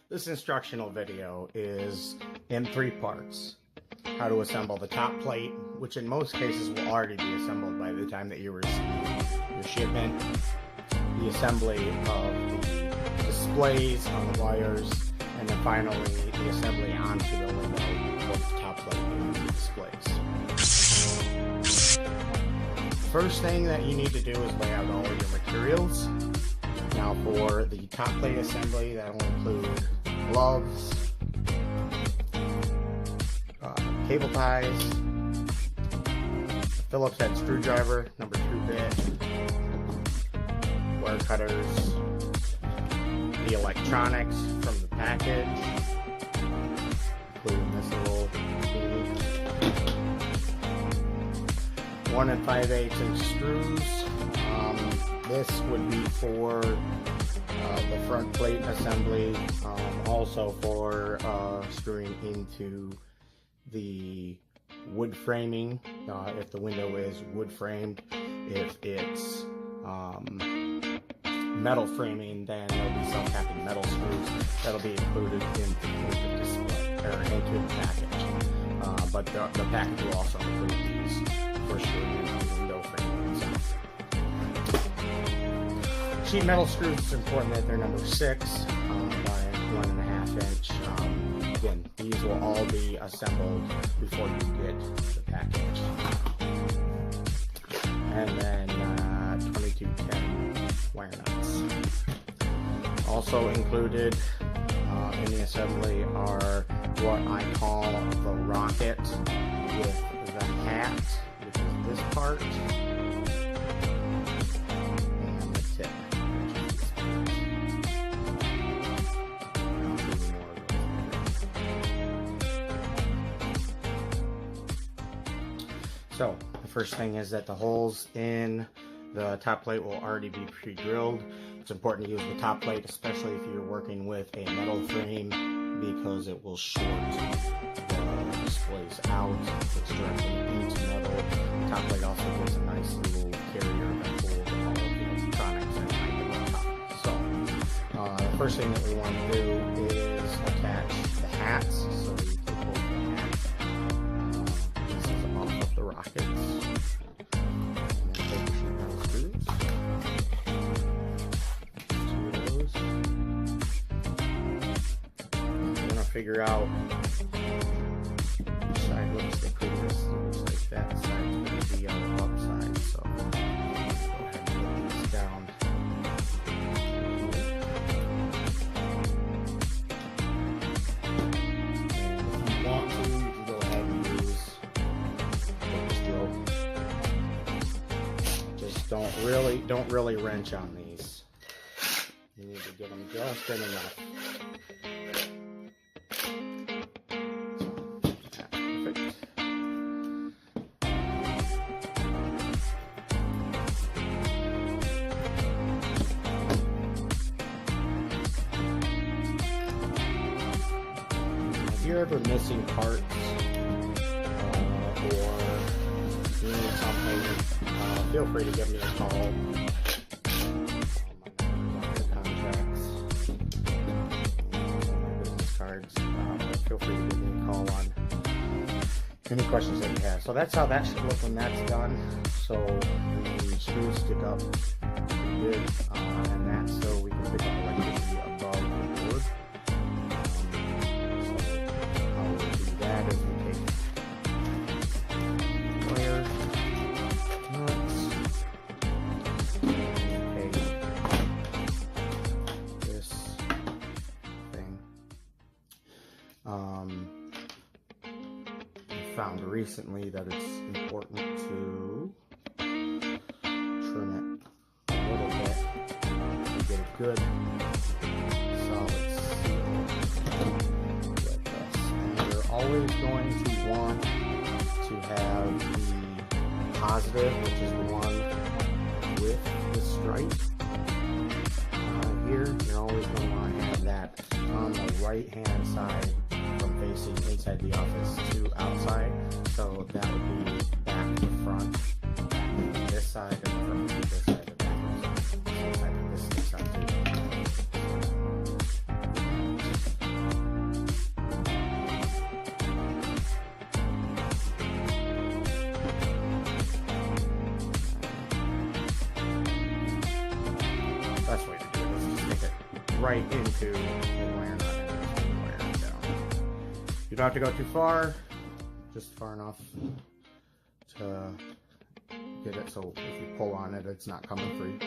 This instructional video is in 3 parts. How to assemble the top plate, which in most cases will already be assembled by the time that you receive your shipment. The assembly of the displays on the wires, and then finally the assembly onto the window of the top plate and the displays. First thing that you need to do is lay out all of your materials. Now for the top plate assembly, that will include gloves, cable ties, Phillips head screwdriver, number 2 bit, wire cutters, the electronics from the package, including this little thingy, 1 5/8 inch screws. This would be for the front plate assembly, also for screwing into the wood framing, if the window is wood framed. If it's metal framing, then there'll be self-tapping metal screws that'll be included into the display, or into the package. But the package will also include these for screwing into the window framing itself. Sheet metal screws, it's important that they're number 6 by 1.5 inch. Again, these will all be assembled before you get the package. And then 2210 wire nuts. Also included in the assembly are what I call the rocket with the hat, which is this part, and the tip. So, the first thing is that the holes in the top plate will already be pre-drilled. It's important to use the top plate, especially if you're working with a metal frame, because it will short the displays out. It's directly into metal. The top plate also gives a nice little carrier that holds all of the electronics and items on top. So, the first thing that we want to do is attach the hats. So you take both the hats. This is off of the rockets. Figure out which side looks the prettiest. It looks like that side's going to be on the upside, so go ahead and put these down. And if you want to, you can go ahead and use focus drill. Just don't really wrench on these. You need to get them just in enough. If you're ever missing parts or you need something, feel free to give me a call. My contacts, my business cards. Feel free to give me a call on any questions that you have. So that's how that should look when that's done. So the screws stick up pretty good, and that's so we can pick up electricity above the board. Found recently that it's important to trim it a little bit to get a good solid seal with this. And you're always going to want to have the positive, which is the one with the stripe here. You're always going to want to have that on the right hand side from facing inside the office to outside. So that would be back to front, back to this side, and front to this side, and back to this side. This side too. right into the wire nut and just wire it down. You don't have to go too far, just far enough to get it so if you pull on it, it's not coming free.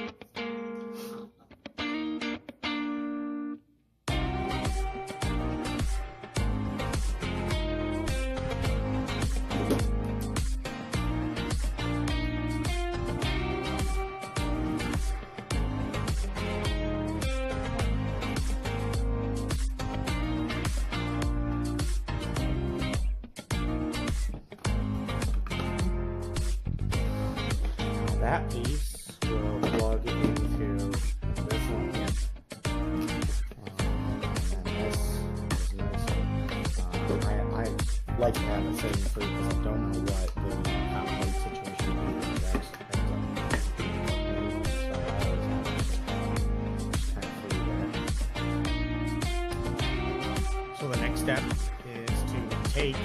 That piece will plug into this one here. And this is nice. I like to have it sitting free because I don't know what the top plate situation is. So I always have it just kind of free there. So the next step is to take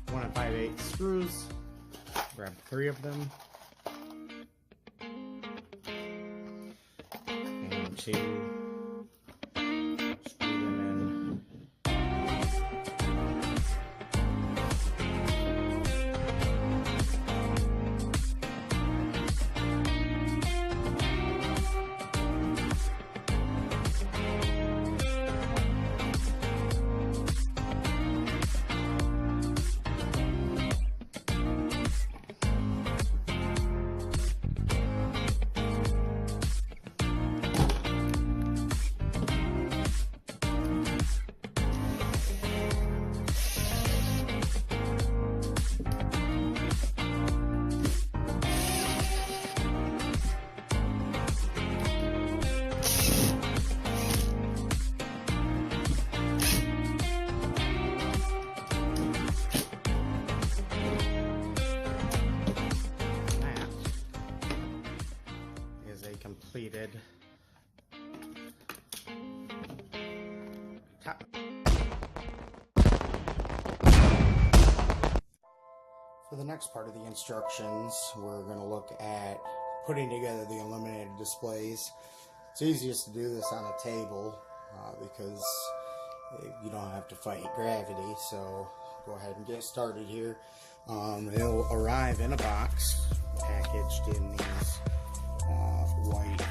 the 1 5/8 screws. Grab 3 of them and 2 screw them in. Completed top. For the next part of the instructions, we're going to look at putting together the illuminated displays. It's easiest to do this on a table because you don't have to fight gravity, so go ahead and get started here. It'll arrive in a box packaged in these white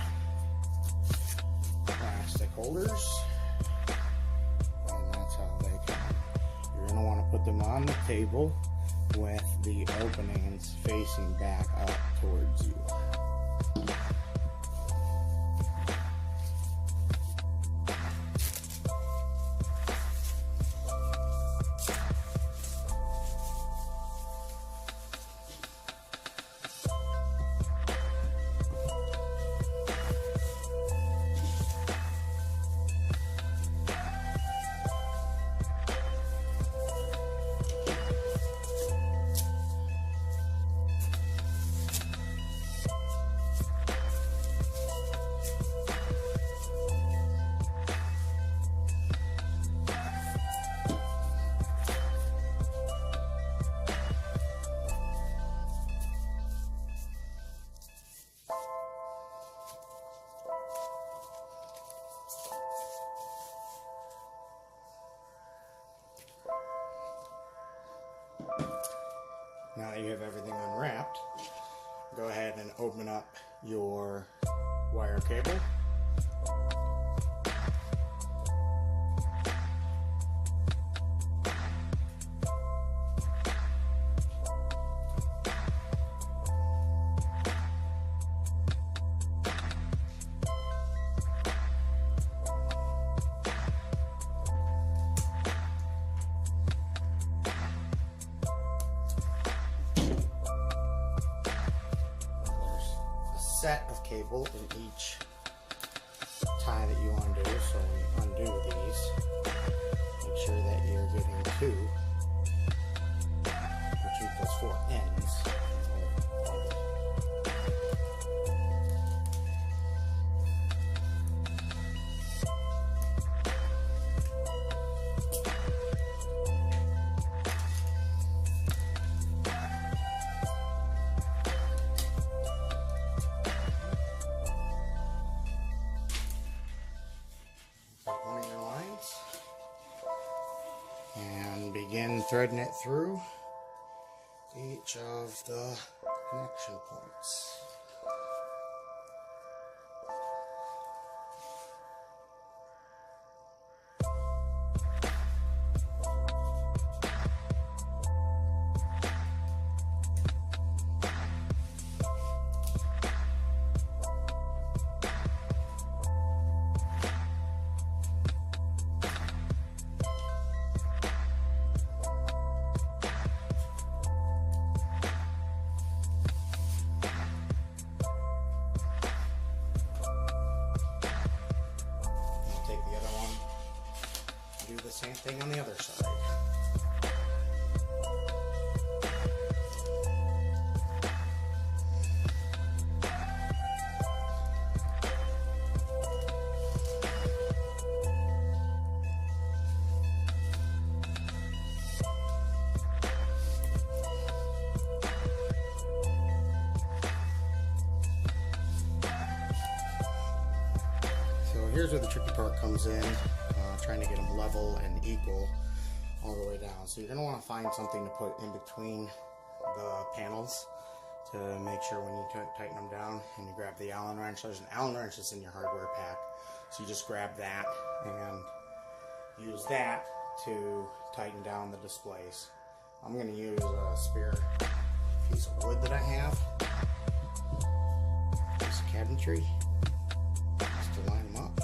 plastic holders, and that's how they come. You're going to want to put them on the table with the openings facing back up towards you. Now that you have everything unwrapped, go ahead and open up your wire cable. Set of cable in each tie that you undo, so we undo these. Make sure that you're getting 2, which equals 4 ends. begin threading it through each of the connection points. Do the same thing on the other side. So here's where the tricky part comes in. Trying to get them level and equal all the way down. So you're going to want to find something to put in between the panels to make sure when you tighten them down, and you grab the Allen wrench. There's an Allen wrench that's in your hardware pack. So you just grab that and use that to tighten down the displays. I'm going to use a spare piece of wood that I have, piece of cabinetry, just to line them up.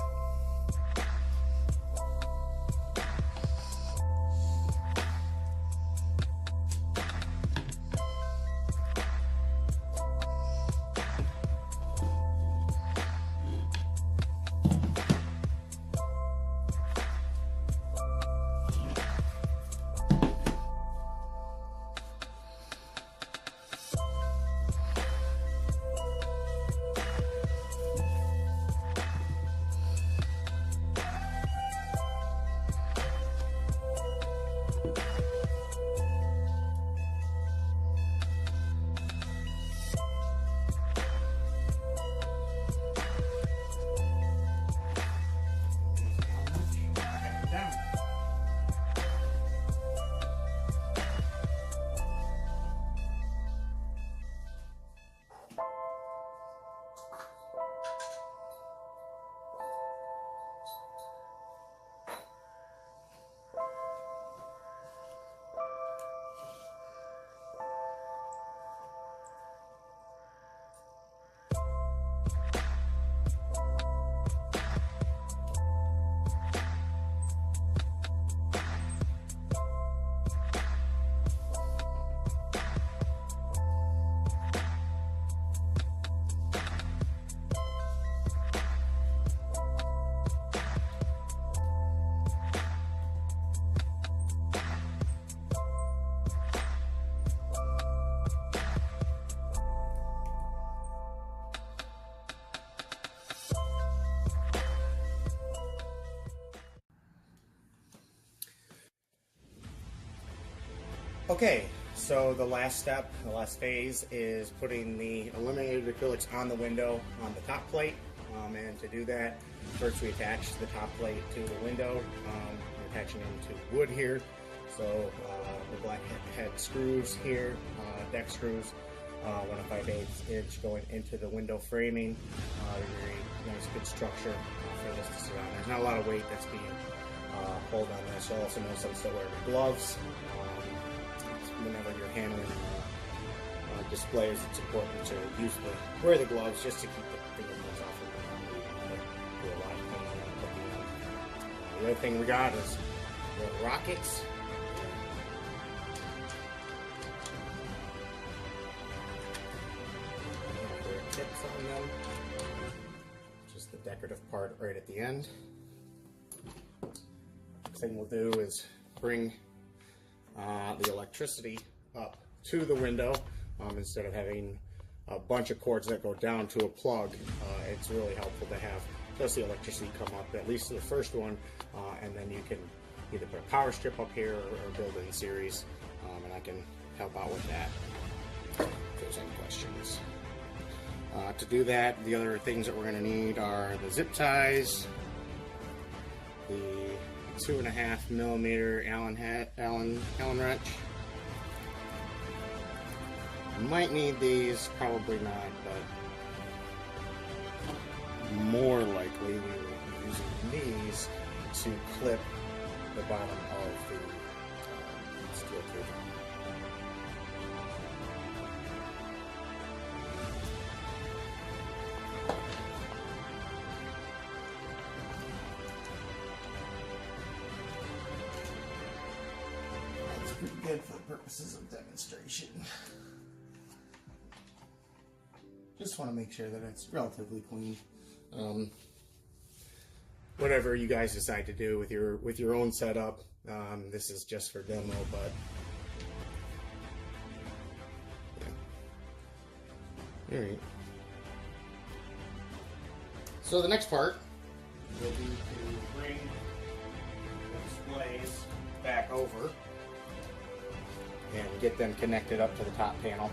Okay, so the last step, the last phase is putting the illuminated acrylics on the window on the top plate. And to do that, first we attach the top plate to the window. We're attaching them to wood here. So the black head screws here, deck screws, 1 5/8 inch going into the window framing. Very nice, good structure for this to sit on. There's not a lot of weight that's being pulled on this. You'll also notice I'm still wearing gloves. Whenever you're handling displays, it's important to wear the gloves just to keep the fingerprints off of them. Do a lot of cleaning and cooking up. The other thing we got is the rockets. There are tips on them. Just the decorative part right at the end. Next thing we'll do is bring the electricity up to the window instead of having a bunch of cords that go down to a plug. It's really helpful to have just the electricity come up, at least to the first one, and then you can either put a power strip up here or build it in series, and I can help out with that if there's any questions. To do that, the other things that we're going to need are the zip ties, the 2.5 millimeter Allen wrench. Might need these, probably not, but more likely we will be using these to clip the bottom of the steel cable. That's pretty good for the purposes of demonstration. Just want to make sure that it's relatively clean. Whatever you guys decide to do with your own setup, this is just for demo, but yeah. All right. So the next part will be to bring the displays back over and get them connected up to the top panel.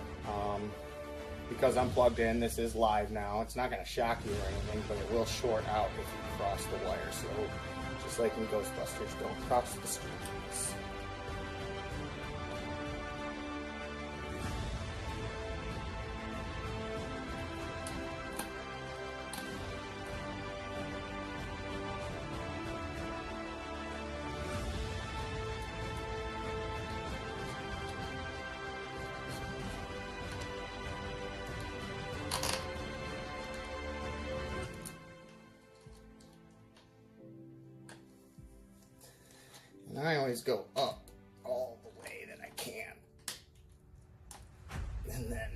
Because I'm plugged in, this is live now. It's not going to shock you or anything, but it will short out if you cross the wire. So, just like in Ghostbusters, don't cross the streets. And I always go up all the way that I can. And then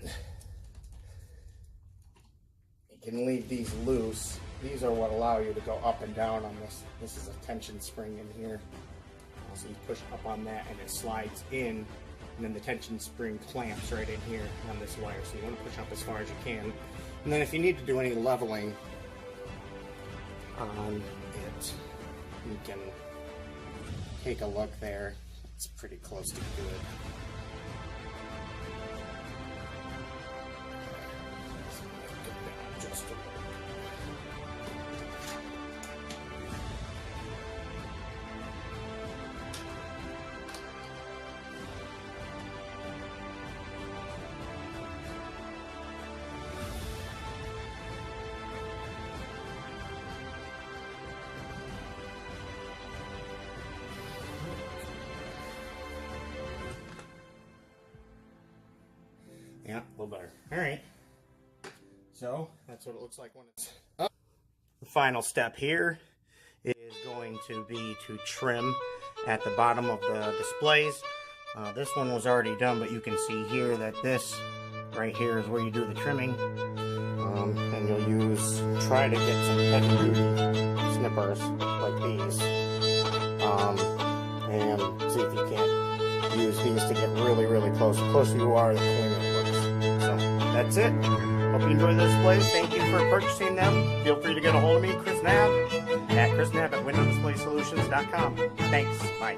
you can leave these loose. These are what allow you to go up and down on this. This is a tension spring in here. So you push up on that and it slides in, and then the tension spring clamps right in here on this wire. So you want to push up as far as you can. And then if you need to do any leveling on it, you can take a look there. It's pretty close to good. Just a little. Yeah, a little better. All right. So that's what it looks like when it's up. The final step here is going to be to trim at the bottom of the displays. This one was already done, but you can see here that this right here is where you do the trimming. And you'll try to get some heavy duty snippers like these. And see if you can't use these to get really, really close. The closer you are, the cleaner it looks. So that's it. Hope you enjoy the displays. Thank you for purchasing them. Feel free to get a hold of me, Chris Knapp, at chrisknapp@windowdisplaysolutions.com. Thanks. Bye.